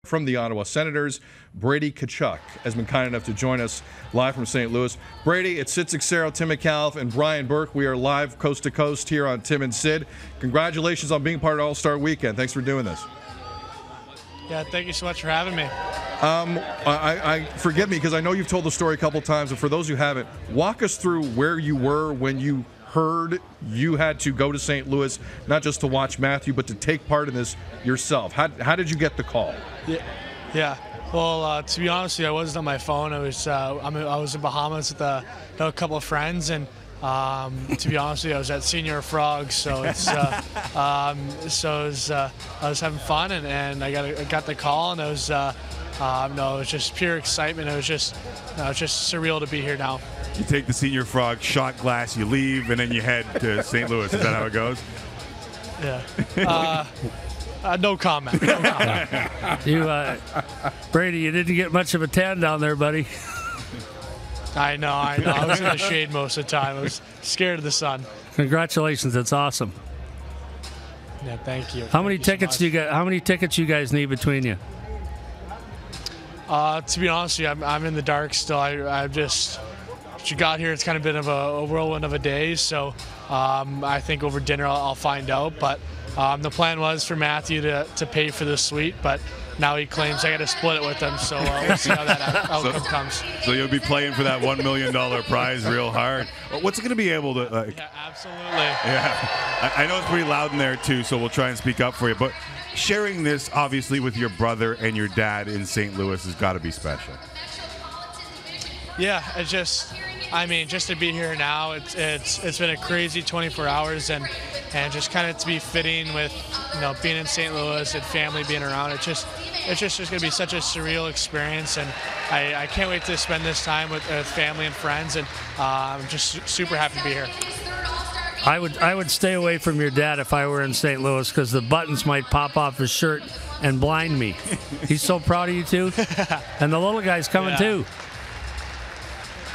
from the Ottawa Senators. Brady Tkachuk has been kind enough to join us live from St. Louis. Brady, it's Sid Cicero, Tim McAuliffe, and Brian Burke. We are live coast to coast here on Tim and Sid. Congratulations on being part of All-Star Weekend. Thanks for doing this. Yeah, thank you so much for having me. I forgive me because I know you've told the story a couple times, but for those who haven't, walk us through where you were when you heard you had to go to St. Louis, not just to watch Matthew, but to take part in this yourself. How did you get the call? Yeah. Well, to be honest with you, I wasn't on my phone. I was in Bahamas with a couple of friends, and to be honest with you, I was at Senior Frogs, so it's I was having fun, and I got the call, and it was just pure excitement. It was just surreal to be here now. You take the Senior Frog shot glass, you leave, and then you head to St. Louis. Is that how it goes? Yeah. No comment. Brady, you didn't get much of a tan down there, buddy. I know. I was in the shade most of the time. I was scared of the sun. Congratulations, that's awesome. Yeah, thank you. How many tickets do you got? How many tickets you guys need between you? To be honest with you, I'm in the dark still. I just got here. It's kind of been of a whirlwind of a day. So I think over dinner I'll find out. But the plan was for Matthew to pay for the suite, but now he claims I got to split it with him. So we'll see how that outcome comes. So you'll be playing for that $1 million prize real hard. What's it going to be able to? Yeah, absolutely. Yeah, I know it's pretty loud in there too, so we'll try and speak up for you. But sharing this, obviously, with your brother and your dad in St. Louis has got to be special. Yeah, just to be here now, it's been a crazy 24 hours, and just kind of to be fitting with, being in St. Louis and family being around. It's just going to be such a surreal experience, and I can't wait to spend this time with family and friends, and I'm just super happy to be here. I would stay away from your dad if I were in St. Louis, because the buttons might pop off his shirt and blind me. He's so proud of you too, and the little guy's coming too.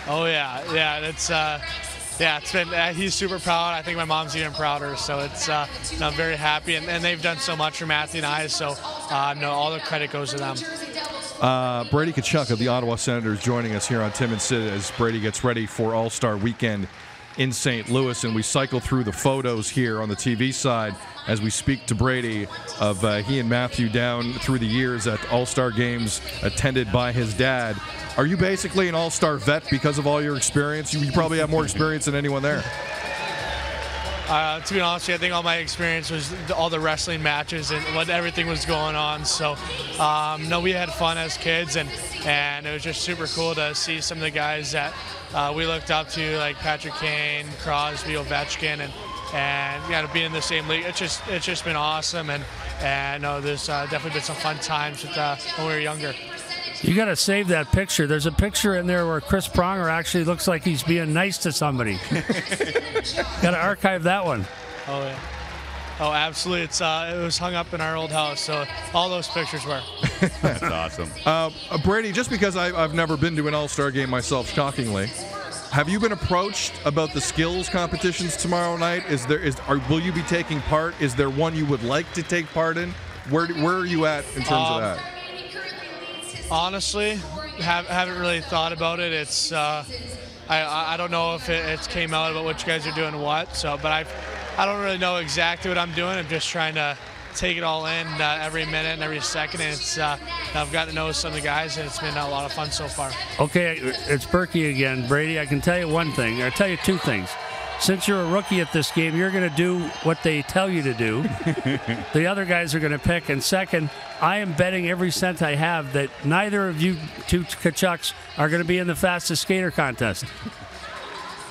Oh yeah, it's been. He's super proud. I think my mom's even prouder. So it's I'm very happy, and they've done so much for Matthew and I. So all the credit goes to them. Brady Tkachuk of the Ottawa Senators joining us here on Tim and Sid as Brady gets ready for All-Star Weekend in St. Louis, and we cycle through the photos here on the TV side as we speak to Brady of he and Matthew down through the years at All-Star games attended by his dad. Are you basically an All-Star vet because of all your experience? You probably have more experience than anyone there. To be honest with you, I think all my experience was all the wrestling matches and what everything was going on. So, we had fun as kids, and it was just super cool to see some of the guys that we looked up to, like Patrick Kane, Crosby, Ovechkin, and being in the same league. It's just been awesome, and there's definitely been some fun times with, when we were younger. You got to save that picture. There's a picture in there where Chris Pronger actually looks like he's being nice to somebody. Got to archive that one. Oh yeah. Oh, absolutely. It was hung up in our old house, so all those pictures were. That's awesome. Brady, just because I've never been to an All-Star game myself, shockingly, have you been approached about the skills competitions tomorrow night? Will you be taking part? Is there one you would like to take part in? Where are you at in terms of that? Honestly, haven't really thought about it. It's I don't know if it came out about what you guys are doing what. So, but I don't really know exactly what I'm doing. I'm just trying to take it all in every minute and every second. And I've gotten to know some of the guys, and it's been a lot of fun so far. Okay, it's Berkey again, Brady. I can tell you one thing. I'll tell you two things. Since you're a rookie at this game, you're going to do what they tell you to do. The other guys are going to pick. And second, I am betting every cent I have that neither of you two Tkachuks are going to be in the fastest skater contest.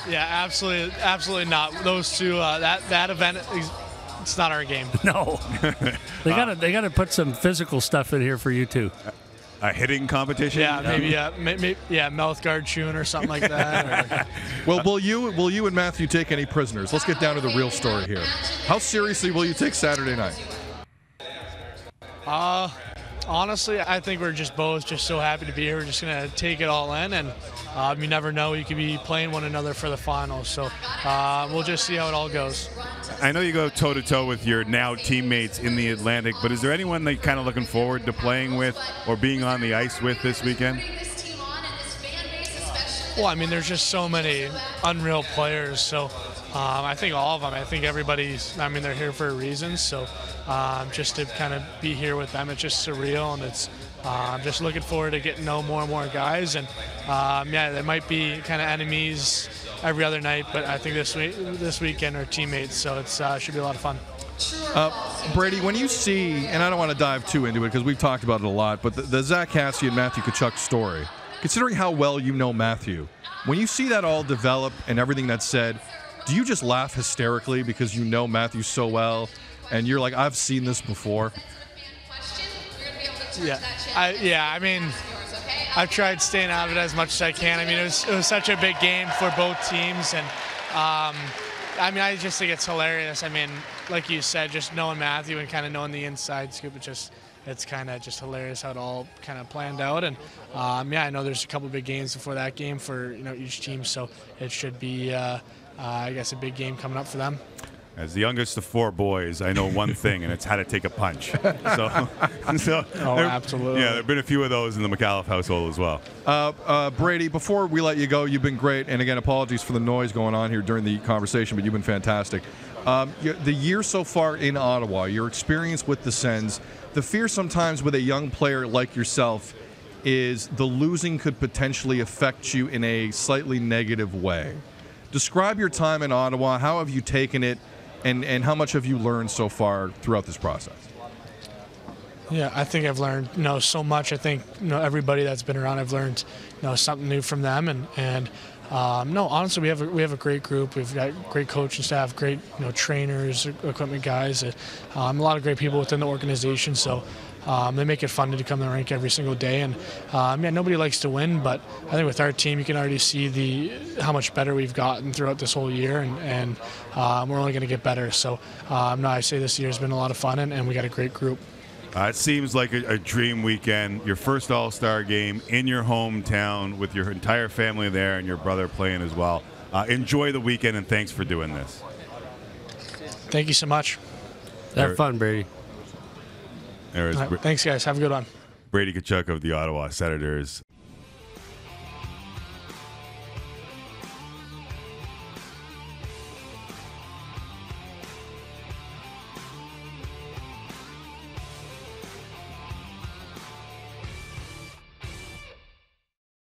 Yeah, absolutely not. Those two, that event, it's not our game. No, they gotta put some physical stuff in here for you two. A hitting competition? Yeah, maybe mouth guard chewing or something like that. Well, will you and Matthew take any prisoners? Let's get down to the real story here. How seriously will you take Saturday night? Honestly, I think we're just both just so happy to be here. We're just going to take it all in, and you never know. You could be playing one another for the finals. So we'll just see how it all goes. I know you go toe-to-toe with your now teammates in the Atlantic, but is there anyone that you're kind of looking forward to playing with or being on the ice with this weekend? Well, I mean, there's just so many unreal players. So I think all of them. I think everybody's, I mean, they're here for a reason. So just to kind of be here with them, it's just surreal. And it's just looking forward to getting to know more and more guys. And yeah, there might be kind of enemies every other night, but I think this weekend are teammates. So it should be a lot of fun. Brady, when you see, and I don't want to dive too into it because we've talked about it a lot, but the Zach Cassidy and Matthew Tkachuk story, considering how well you know Matthew, when you see that all develop and everything that's said, do you just laugh hysterically because you know Matthew so well and you're like, I've seen this before? Yeah, I mean, I've tried staying out of it as much as I can. I mean, it was such a big game for both teams, and I mean, I just think it's hilarious. I mean, like you said, just knowing Matthew and kind of knowing the inside scoop, it's kind of just hilarious how it all kind of planned out. And yeah, I know there's a couple big games before that game for each team, so it should be I guess a big game coming up for them. As the youngest of 4 boys, I know one thing, and it's how to take a punch. So absolutely. Yeah, there have been a few of those in the McAuliffe household as well. Brady, before we let you go, you've been great. And again, apologies for the noise going on here during the conversation, but you've been fantastic. The year so far in Ottawa, your experience with the Sens, the fear sometimes with a young player like yourself is the losing could potentially affect you in a slightly negative way. Describe your time in Ottawa. How have you taken it, and how much have you learned so far throughout this process? Yeah, I think I've learned so much. I think everybody that's been around, I've learned something new from them, and no, honestly, we have a great group. We've got great coaching staff, great trainers, equipment guys, a lot of great people within the organization. So they make it fun to come to the rink every single day. And yeah, nobody likes to win, but I think with our team, you can already see how much better we've gotten throughout this whole year, and we're only going to get better. So no, I say this year has been a lot of fun, and we got a great group. It seems like a dream weekend. Your first All-Star game in your hometown with your entire family there and your brother playing as well. Enjoy the weekend, and thanks for doing this. Thank you so much. Have fun, Brady. There is Right, thanks, guys. Have a good one. Brady Tkachuk of the Ottawa Senators.